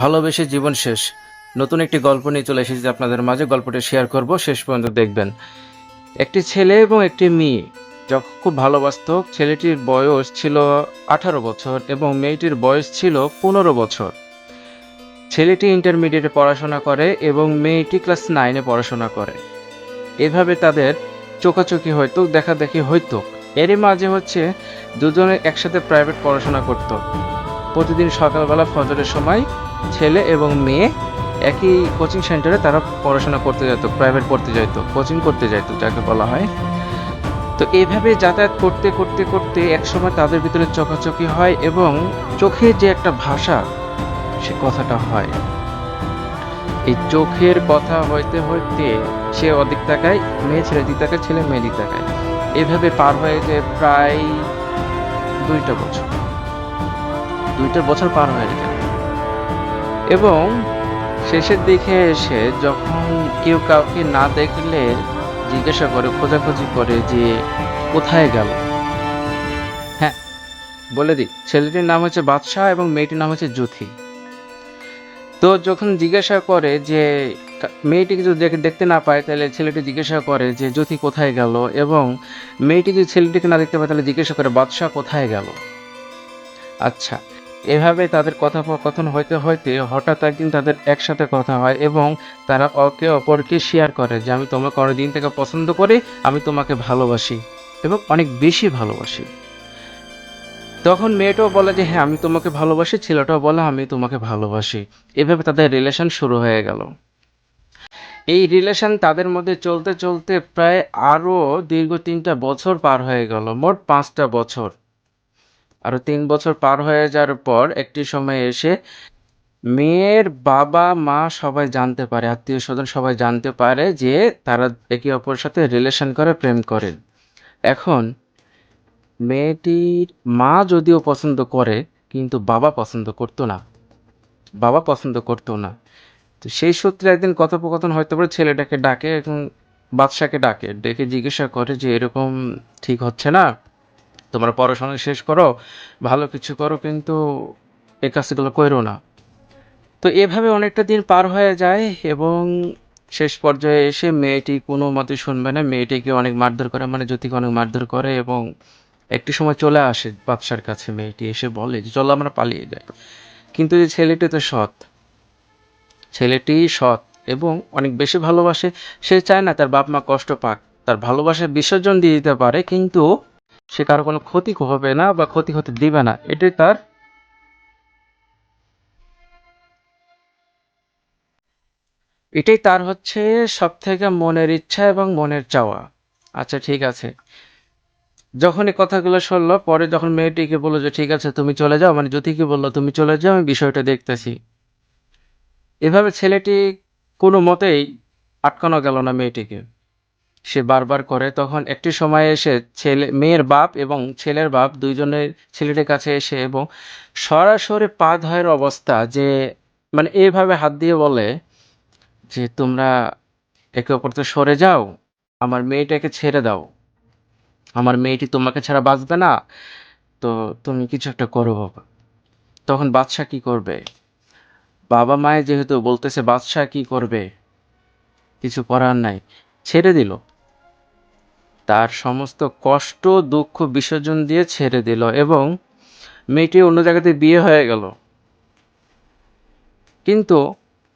ভালোবেসে জীবন শেষ। নতুন একটি গল্প নিয়ে চলে এসেছি আপনাদের মাঝে। গল্পটি শেয়ার করব, শেষ পর্যন্ত দেখবেন। একটি ছেলে এবং একটি মেয়ে যখন খুব ভালোবাসত। ছেলেটির বয়স ছিল 18 বছর এবং মেয়েটির বয়স ছিল 15 বছর। ছেলেটি ইন্টারমিডিয়েটে পড়াশোনা করে এবং মেয়েটি ক্লাস 9-এ পড়াশোনা করে। এভাবে তাদের চোখাচোখি হইতো, দেখাদেখি হইতো। এরই মাঝে দুজনে একসাথে প্রাইভেট পড়াশোনা করত। প্রতিদিন সকালবেলা ফজরের সময় ছেলে এবং মেয়ে একই কোচিং সেন্টারে তারা পড়াশোনা করতে যেত, প্রাইভেট পড়তে যেত, কোচিং করতে যেত যাকে বলা হয়। তো এইভাবে যাতায়াত করতে করতে করতে একসময় তাদের ভিতরে চোখাচোখি হয় এবং চোখে যে একটা ভাষা, সে কথাটা হয়। এই চোখের কথা হইতে হইতে সে ওদিক তাকায়, মেয়ে ছেলে দিক তাকায়, ছেলে মেয়ে দিক তাকায়। এভাবে পার হয়ে যায় প্রায় 2টা বছর। 2টা বছর পার হয়ে যায় এবং শেষের দিকে এসে যখন কেউ কাউকে না দেখলে জিজ্ঞাসা করে, খোঁজাখুঁজি করে যে কোথায় গেল। হ্যাঁ, বলে দিই, ছেলেটির নাম হচ্ছে বাদশাহ এবং মেয়েটির নাম হচ্ছে জ্যোতি। তো যখন জিজ্ঞাসা করে যে মেয়েটিকে যদি দেখতে না পায়, তাহলে ছেলেটি জিজ্ঞাসা করে যে জ্যোতি কোথায় গেল, এবং মেয়েটি যদি ছেলেটিকে না দেখতে পায় তাহলে জিজ্ঞাসা করে বাদশাহ কোথায় গেল। আচ্ছা, এভাবে তাদের কথোপকথন হইতে হইতে হঠাৎ একদিন তাদের একসাথে কথা হয় এবং তারা একে অপরকে শেয়ার করে যে আমি তোমাকে অনেকদিন থেকে পছন্দ করি, আমি তোমাকে ভালোবাসি এবং অনেক বেশি ভালোবাসি। তখন মেয়েটাও বলে যে হ্যাঁ আমি তোমাকে ভালোবাসি, ছেলেটাও বলে আমি তোমাকে ভালোবাসি। এভাবে তাদের রিলেশন শুরু হয়ে গেল। এই রিলেশন তাদের মধ্যে চলতে চলতে প্রায় আরো দীর্ঘ 3টা বছর পার হয়ে গেল, মোট 5টা বছর। আরো 3 বছর পার হয়ে যাওয়ার পর একটি সময় এসে মেয়ের বাবা মা সবাই জানতে পারে, আত্মীয় স্বজন সবাই জানতে পারে যে তারা একে অপরের সাথে রিলেশন করে, প্রেম করে। এখন মেয়েটির মা যদিও পছন্দ করে, কিন্তু বাবা পছন্দ করতো না। বাবা পছন্দ করতো না। তো সেই সূত্রে একদিন কথোপকথন হয়তো পারে, ছেলেটাকে ডাকে এবং বাদশাকে ডাকে, ডেকে জিজ্ঞাসা করে যে এরকম ঠিক হচ্ছে না, তোমরা পড়াশোনা শেষ করো, ভালো কিছু করো, কিন্তু এই কাজগুলো করো না। তো এভাবে অনেকটা দিন পার হয়ে যায় এবং শেষ পর্যায়ে এসে মেয়েটি কোনো মতে শুনবে না, মেয়েটিকে অনেক মারধর করে, মানে জ্যোতিকে অনেক মারধর করে এবং একটি সময় চলে আসে বাদশার কাছে। মেয়েটি এসে বলে যে চলো আমরা পালিয়ে যাই। কিন্তু যে ছেলেটি তো সৎ, ছেলেটি সৎ এবং অনেক বেশি ভালোবাসে। সে চায় না তার বাপ মা কষ্ট পাক, তার ভালোবাসা বিসর্জন দিয়ে দিতে পারে, কিন্তু সে কারো কোনো ক্ষতি হবে না বা ক্ষতি হতে দিবে না। এটাই তার সব থেকে মনের ইচ্ছা এবং মনের চাওয়া। আচ্ছা ঠিক আছে, যখন এই কথাগুলো শুনলো, পরে যখন মেয়েটিকে বললো যে ঠিক আছে তুমি চলে যাও, মানে জ্যোতিকে বললো তুমি চলে যাও, আমি বিষয়টা দেখতেছি। এভাবে ছেলেটি কোনো মতেই আটকানো গেল না মেয়েটিকে। সে বারবার করে। তখন একটি সময় এসে মেয়ের বাপ এবং ছেলের বাপ দুইজনের ছেলেটির কাছে এসে এবং সরাসরি পা ধয়ের অবস্থা, যে মানে এইভাবে হাত দিয়ে বলে যে তোমরা একে অপর থেকে সরে যাও, আমার মেয়েটাকে ছেড়ে দাও, আমার মেয়েটি তোমাকে ছাড়া বাঁচবে না, তো তুমি কিছু একটা করো বাবা। তখন বাদশা কি করবে? বাবা মায়ে যেহেতু বলতেছে, বাদশা কি করবে? কিছু করার নাই, ছেড়ে দিল। তার সমস্ত কষ্ট দুঃখ বিসর্জন দিয়ে ছেড়ে দিল এবং মেয়েটি অন্য জায়গাতে বিয়ে হয়ে গেল। কিন্তু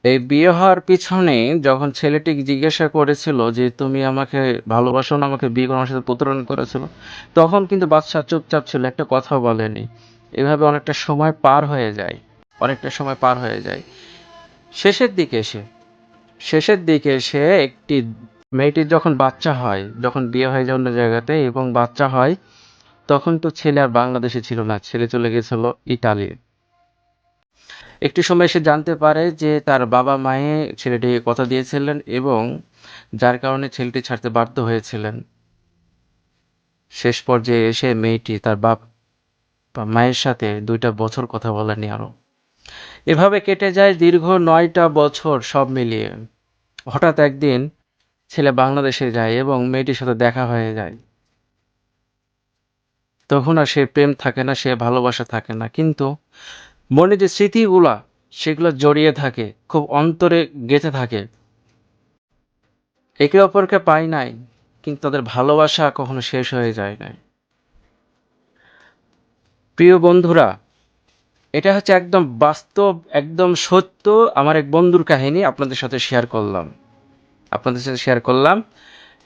এই বিয়ে হওয়ার পিছনে যখন ছেলেটি জিজ্ঞাসা করেছিল যে তুমি আমাকে ভালোবাসো না, আমাকে বিয়ে করে আমার সাথে প্রতারণা করেছিল, তখন কিন্তু বাদশা চুপচাপ ছিল, একটা কথাও বলেনি। এভাবে অনেকটা সময় পার হয়ে যায়, অনেকটা সময় পার হয়ে যায়। শেষের দিকে এসে শেষের দিকে এসে একটি মেয়েটির যখন বাচ্চা হয়, যখন বিয়ে হয়ে যায় অন্য জায়গাতে এবং বাচ্চা হয়, তখন তো ছেলে আর বাংলাদেশে ছিল না, ছেলে চলে গেছিল ইতালি। একটি সময় সে জানতে পারে যে তার বাবা মায়ে ছেলেটিকে কথা দিয়েছিলেন এবং যার কারণে ছেলেটি ছাড়তে বাধ্য হয়েছিলেন। শেষ পর্যায়ে এসে মেয়েটি তার বাপ বা মায়ের সাথে 2টা বছর কথা বলেনি আরো। এভাবে কেটে যায় দীর্ঘ 9টা বছর সব মিলিয়ে। হঠাৎ একদিন ছেলে বাংলাদেশে যায় এবং মেয়েটির সাথে দেখা হয়ে যায়। তখন আর সে প্রেম থাকে না, সে ভালোবাসা থাকে না, কিন্তু মনে যে স্মৃতিগুলা, সেগুলো জড়িয়ে থাকে, খুব অন্তরে গেঁথে থাকে। একে অপরকে পায় নাই, কিন্তু তাদের ভালোবাসা কখনো শেষ হয়ে যায় নাই। প্রিয় বন্ধুরা, এটা হচ্ছে একদম বাস্তব, একদম সত্য আমার এক বন্ধুর কাহিনী আপনাদের সাথে শেয়ার করলাম।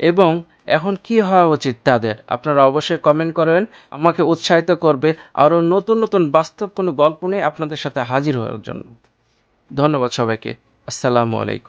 এবং এখন কি হওয়া উচিত তাদের, আপনারা অবশ্যই কমেন্ট করবেন, আমাকে উৎসাহিত করবে আরও নতুন নতুন বাস্তব কোনো গল্প নিয়ে আপনাদের সাথে হাজির হওয়ার জন্য। ধন্যবাদ সবাইকে। আসসালামু আলাইকুম।